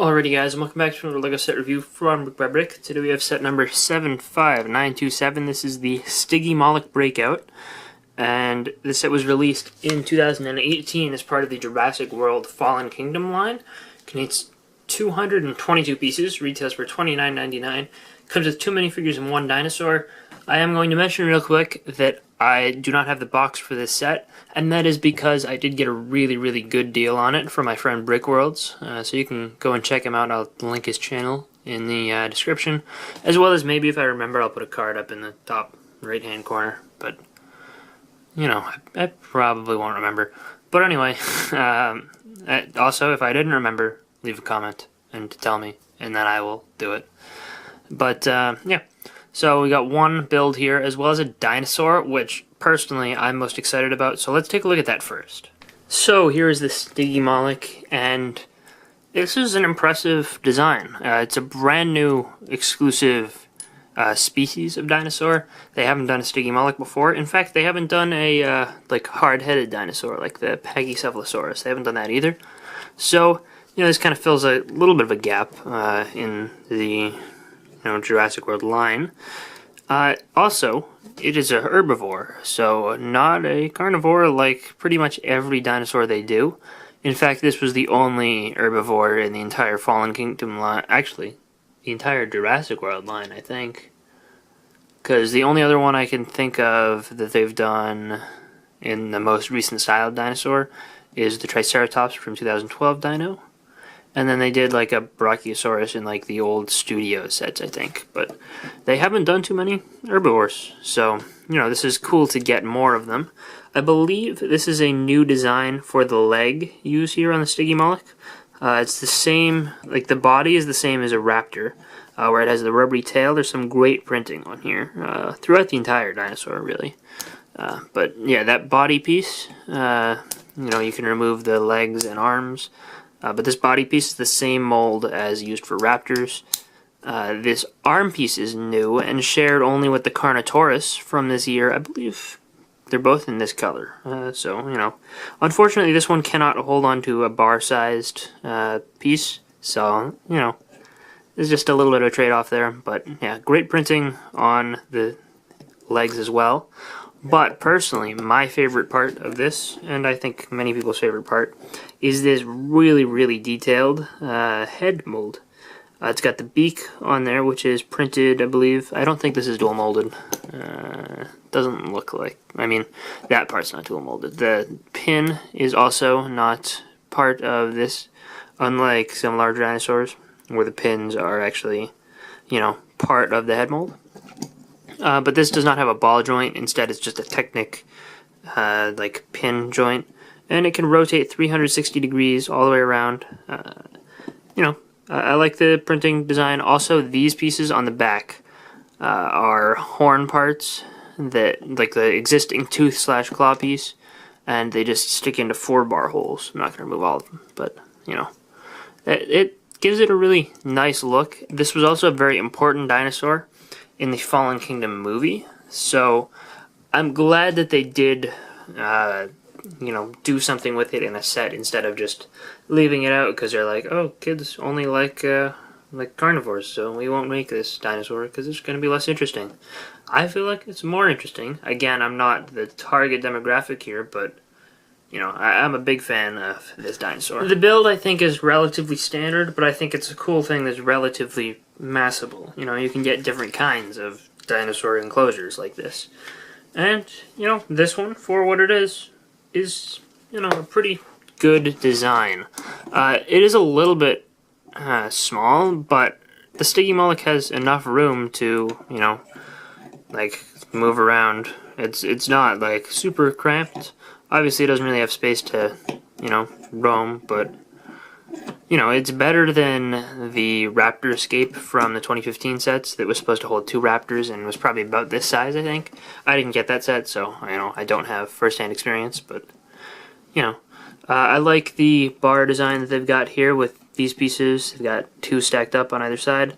Alrighty guys, welcome back to another LEGO set review from BrickByBrick. Today we have set number 75927. This is the Stygimoloch Breakout. And this set was released in 2018 as part of the Jurassic World Fallen Kingdom line. Contains 222 pieces, retails for $29.99. Comes with 2 minifigures and 1 dinosaur. I am going to mention real quick that I do not have the box for this set, and that is because I did get a really good deal on it from my friend BrickWorlds, so you can go and check him out. I'll link his channel in the description, as well as maybe if I remember I'll put a card up in the top right hand corner, but you know, I probably won't remember. But anyway, also if I didn't remember, leave a comment and tell me, and then I will do it. But yeah. So we got one build here, as well as a dinosaur, which personally I'm most excited about. So let's take a look at that first. So here is the Stygimoloch, and this is an impressive design. It's a brand new exclusive species of dinosaur. They haven't done a Stygimoloch before. In fact, they haven't done a like hard-headed dinosaur like the Pachycephalosaurus. They haven't done that either. So you know, this kind of fills a little bit of a gap in the Jurassic World line. Also, it is a herbivore, so not a carnivore like pretty much every dinosaur they do. In fact, this was the only herbivore in the entire Fallen Kingdom line. Actually, the entire Jurassic World line, I think. Because the only other one I can think of that they've done in the most recent style of dinosaur is the Triceratops from 2012 Dino. And then they did like a Brachiosaurus in like the old studio sets, I think. But they haven't done too many herbivores. So, you know, this is cool to get more of them. I believe this is a new design for the leg used here on the Stygimoloch. It's the same, like the body is the same as a raptor, where it has the rubbery tail. There's some great printing on here, throughout the entire dinosaur, really. But yeah, that body piece, you know, you can remove the legs and arms. But this body piece is the same mold as used for raptors. This arm piece is new and shared only with the Carnotaurus from this year. I believe they're both in this color. So, you know, unfortunately this one cannot hold on to a bar-sized piece. So, you know, there's just a little bit of a trade-off there. But, yeah, great printing on the legs as well. But personally, my favorite part of this, and I think many people's favorite part, is this really detailed head mold. It's got the beak on there, which is printed, I believe. I don't think this is dual molded. Doesn't look like. I mean, that part's not dual molded. The pin is also not part of this, unlike some large dinosaurs, where the pins are actually, you know, part of the head mold. But this does not have a ball joint. Instead, it's just a Technic like pin joint, and it can rotate 360 degrees all the way around. You know, I like the printing design. Also, these pieces on the back are horn parts that, like the existing tooth/claw piece, and they just stick into 4-bar holes. I'm not going to remove all of them, but you know, it gives it a really nice look. This was also a very important dinosaur in the Fallen Kingdom movie, so I'm glad that they did, you know, do something with it in a set instead of just leaving it out because they're like, oh, kids only like carnivores, so we won't make this dinosaur because it's going to be less interesting. I feel like it's more interesting. Again, I'm not the target demographic here, but you know, I'm a big fan of this dinosaur. The build, I think, is relatively standard, but I think it's a cool thing that's relatively massable. You know, you can get different kinds of dinosaur enclosures like this. And, you know, this one, for what it is, you know, a pretty good design. It is a little bit small, but the Stygimoloch has enough room to, you know, like, move around. It's not, like, super cramped. Obviously, it doesn't really have space to, you know, roam, but, you know, it's better than the Raptor Escape from the 2015 sets that was supposed to hold 2 raptors and was probably about this size, I think. I didn't get that set, so, you know, I don't have first-hand experience, but, you know. I like the bar design that they've got here with these pieces. They've got 2 stacked up on either side.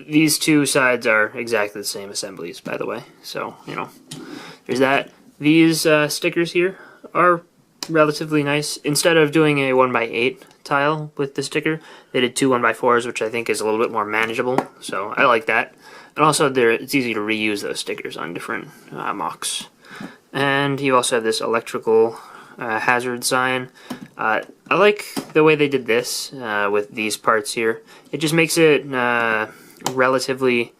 These 2 sides are exactly the same assemblies, by the way, so, you know, there's that. These stickers here are relatively nice. Instead of doing a 1x8 tile with the sticker. They did 2 1x4s, which I think is a little bit more manageable, so I like that. And also, it's easy to reuse those stickers on different mocks. And you also have this electrical hazard sign. I like the way they did this with these parts here. It just makes it relatively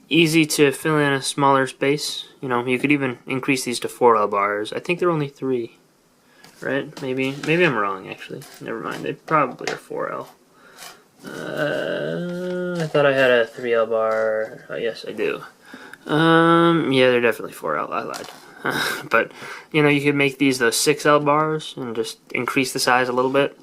easy to fill in a smaller space. You know, you could even increase these to 4L bars. I think they're only 3, right? Maybe I'm wrong, actually. Never mind, they probably are 4L. I thought I had a 3L bar. Oh, yes, I do. Yeah, they're definitely 4L. I lied. But, you know, you could make these those 6L bars and just increase the size a little bit.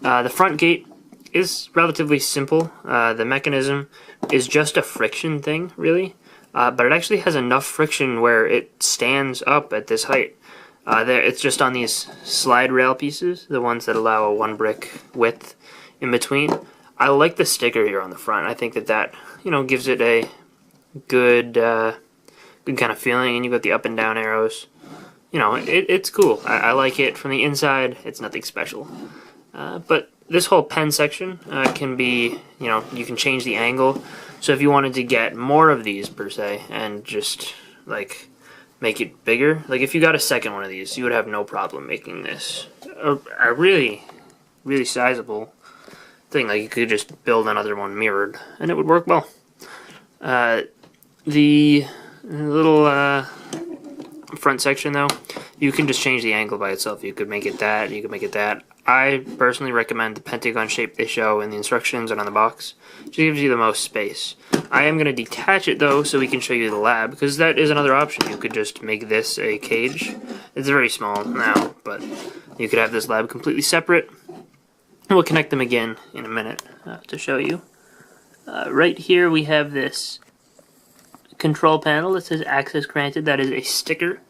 The front gate is relatively simple. The mechanism is just a friction thing, really. But it actually has enough friction where it stands up at this height. It's just on these slide rail pieces, the ones that allow a 1 brick width in between. I like the sticker here on the front. I think that you know, gives it a good kind of feeling, and you got the up and down arrows. You know, it's cool. I like it. From the inside, it's nothing special. But this whole pen section can be, you know, you can change the angle. So if you wanted to get more of these per se, and just like make it bigger, like if you got a second one of these, you would have no problem making this a really sizable thing. Like you could just build another one mirrored, and it would work well. The little front section, though, you can just change the angle by itself. You could make it that, you could make it that. I personally recommend the pentagon shape they show in the instructions and on the box. It just gives you the most space. I am going to detach it, though, so we can show you the lab, because that is another option. You could just make this a cage. It's very small now, but you could have this lab completely separate. And we'll connect them again in a minute to show you. Right here we have this control panel that says access granted. That is a sticker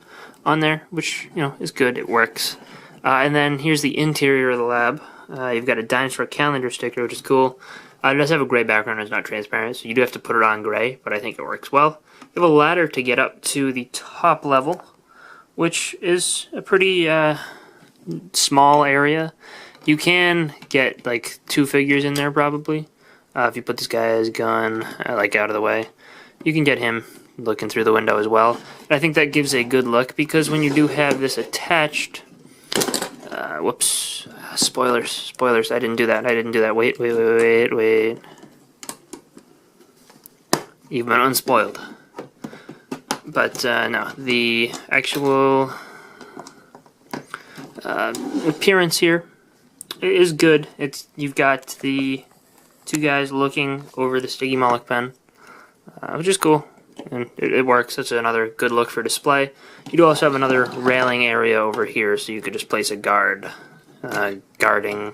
on there, which, you know, is good. It works. And then here's the interior of the lab. You've got a dinosaur calendar sticker, which is cool. It does have a gray background. It's not transparent, so you do have to put it on gray, but I think it works well. You have a ladder to get up to the top level, which is a pretty small area. You can get like 2 figures in there probably. If you put this guy's gun like out of the way, you can get him looking through the window as well. And I think that gives a good look, because when you do have this attached, whoops, spoilers, I didn't do that, wait, you've been unspoiled. But no, the actual appearance here is good. You've got the 2 guys looking over the Stygimoloch pen, which is cool, and it works. It's another good look for display. You do also have another railing area over here, so you could just place a guard guarding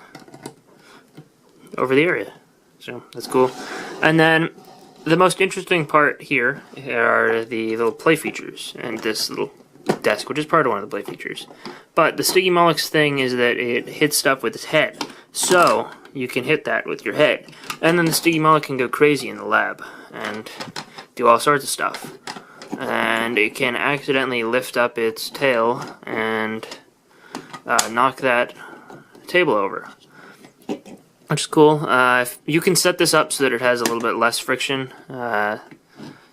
over the area. So that's cool. And then the most interesting part here are the little play features and this little desk, which is part of one of the play features. But the Stygimoloch's thing is that it hits stuff with its head, so you can hit that with your head, and then the Stygimoloch can go crazy in the lab and do all sorts of stuff. And it can accidentally lift up its tail and knock that table over, which is cool. You can set this up so that it has a little bit less friction.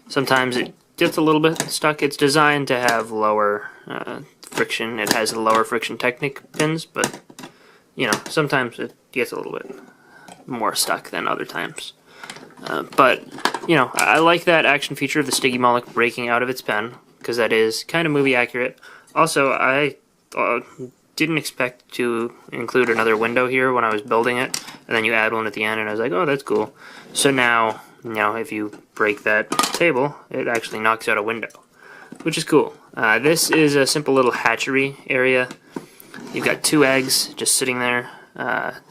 Sometimes it gets a little bit stuck. It's designed to have lower friction. It has the lower friction Technic pins, but you know, sometimes it gets a little bit more stuck than other times. But you know, I like that action feature of the Stygimoloch breaking out of its pen, because that is kind of movie accurate. Also, I didn't expect to include another window here when I was building it, and then you add one at the end, and I was like, oh, that's cool. So now, you know, if you break that table, it actually knocks out a window, which is cool. This is a simple little hatchery area. You've got 2 eggs just sitting there.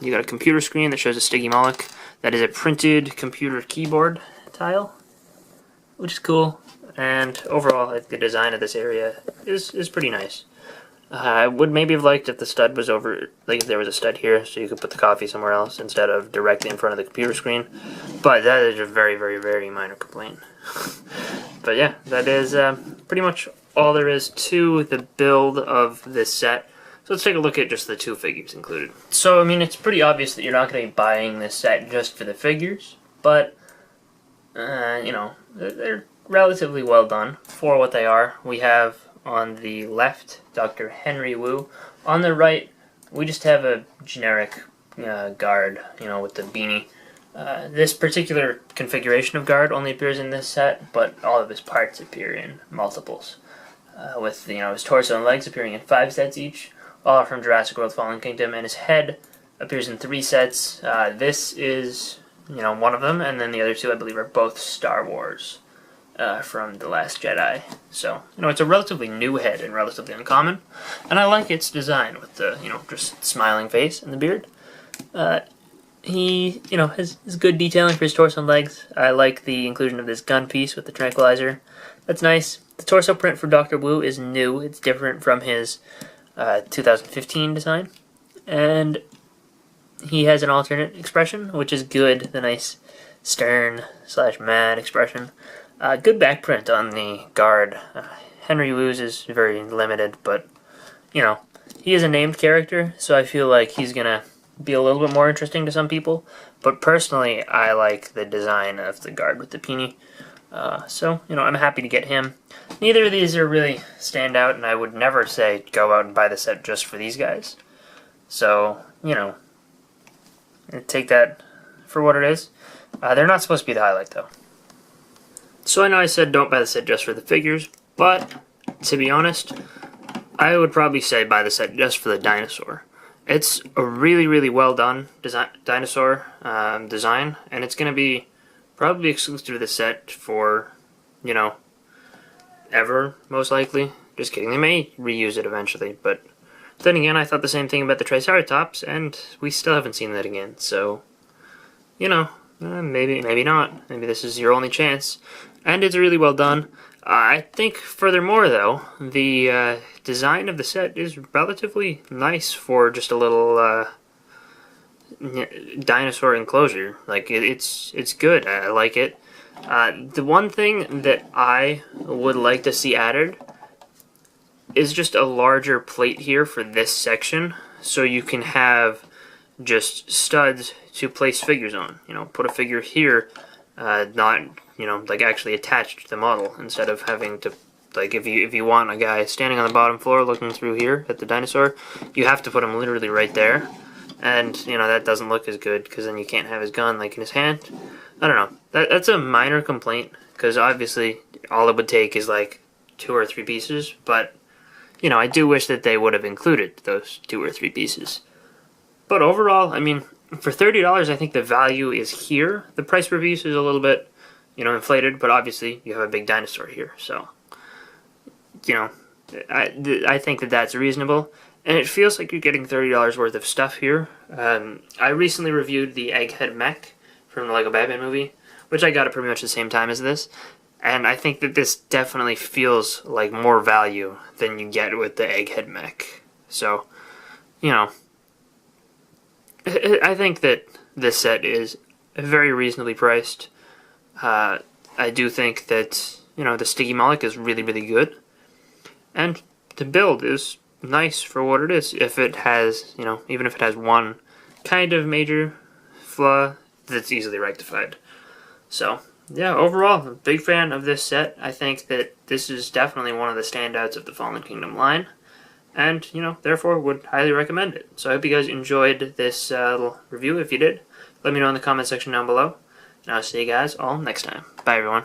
You got a computer screen that shows a Stygimoloch. That is a printed computer keyboard tile, which is cool. And overall, I think the design of this area is pretty nice. I would maybe have liked if the stud was over, like if there was a stud here, so you could put the coffee somewhere else instead of directly in front of the computer screen. But that is a very, very, very minor complaint. But yeah, that is pretty much all there is to the build of this set. So let's take a look at just the 2 figures included. So, I mean, it's pretty obvious that you're not going to be buying this set just for the figures, but, you know, they're relatively well done for what they are. We have on the left Dr. Henry Wu. On the right, we just have a generic guard, you know, with the beanie. This particular configuration of guard only appears in this set, but all of his parts appear in multiples. With, you know, his torso and legs appearing in 5 sets each, all are from Jurassic World Fallen Kingdom, and his head appears in 3 sets. This is, you know, one of them, and then the other 2, I believe, are both Star Wars from The Last Jedi. So, you know, it's a relatively new head and relatively uncommon, and I like its design with the, you know, just smiling face and the beard. He, you know, has good detailing for his torso and legs. I like the inclusion of this gun piece with the tranquilizer. That's nice. The torso print for Dr. Wu is new. It's different from his 2015 design. And he has an alternate expression, which is good. The nice stern/mad expression. Good back print on the guard. Henry Wu's is very limited, but, you know, he is a named character, so I feel like he's going to be a little bit more interesting to some people, but personally I like the design of the guard with the peony. So, you know, I'm happy to get him. Neither of these are really stand out, and I would never say go out and buy the set just for these guys. So, you know, take that for what it is. They're not supposed to be the highlight, though. So I know I said don't buy the set just for the figures, but to be honest, I would probably say buy the set just for the dinosaur. It's a really, really well done dinosaur design, and it's going to be probably exclusive to the set for, you know, ever, most likely. Just kidding, they may reuse it eventually, but then again, I thought the same thing about the Triceratops, and we still haven't seen that again, so, you know, maybe not. Maybe this is your only chance. And it's really well done. I think, furthermore, though, the design of the set is relatively nice for just a little dinosaur enclosure. Like, it's good. I like it. The one thing that I would like to see added is just a larger plate here for this section, so you can have just studs to place figures on. You know, put a figure here, not, you know, like actually attached to the model, instead of having to, like, if you want a guy standing on the bottom floor looking through here at the dinosaur, you have to put him literally right there, and, you know, that doesn't look as good, because then you can't have his gun, like, in his hand. I don't know. That's a minor complaint, because obviously all it would take is, like, 2 or 3 pieces, but, you know, I do wish that they would have included those 2 or 3 pieces. But overall, I mean, for $30, I think the value is here. The price per piece is a little bit, you know, inflated, but obviously you have a big dinosaur here, so, you know, I think that that's reasonable, and it feels like you're getting $30 worth of stuff here. I recently reviewed the Egghead mech from the Lego Batman movie, which I got at pretty much the same time as this, and I think that this definitely feels like more value than you get with the Egghead mech. So, you know, I think that this set is very reasonably priced. I do think that, you know, the Stygimoloch is really, really good. And the build is nice for what it is. If it has, you know, even if it has one kind of major flaw, that's easily rectified. So, yeah, overall, I'm a big fan of this set. I think that this is definitely one of the standouts of the Fallen Kingdom line. And, you know, therefore would highly recommend it. So I hope you guys enjoyed this little review. If you did, let me know in the comment section down below. And I'll see you guys all next time. Bye, everyone.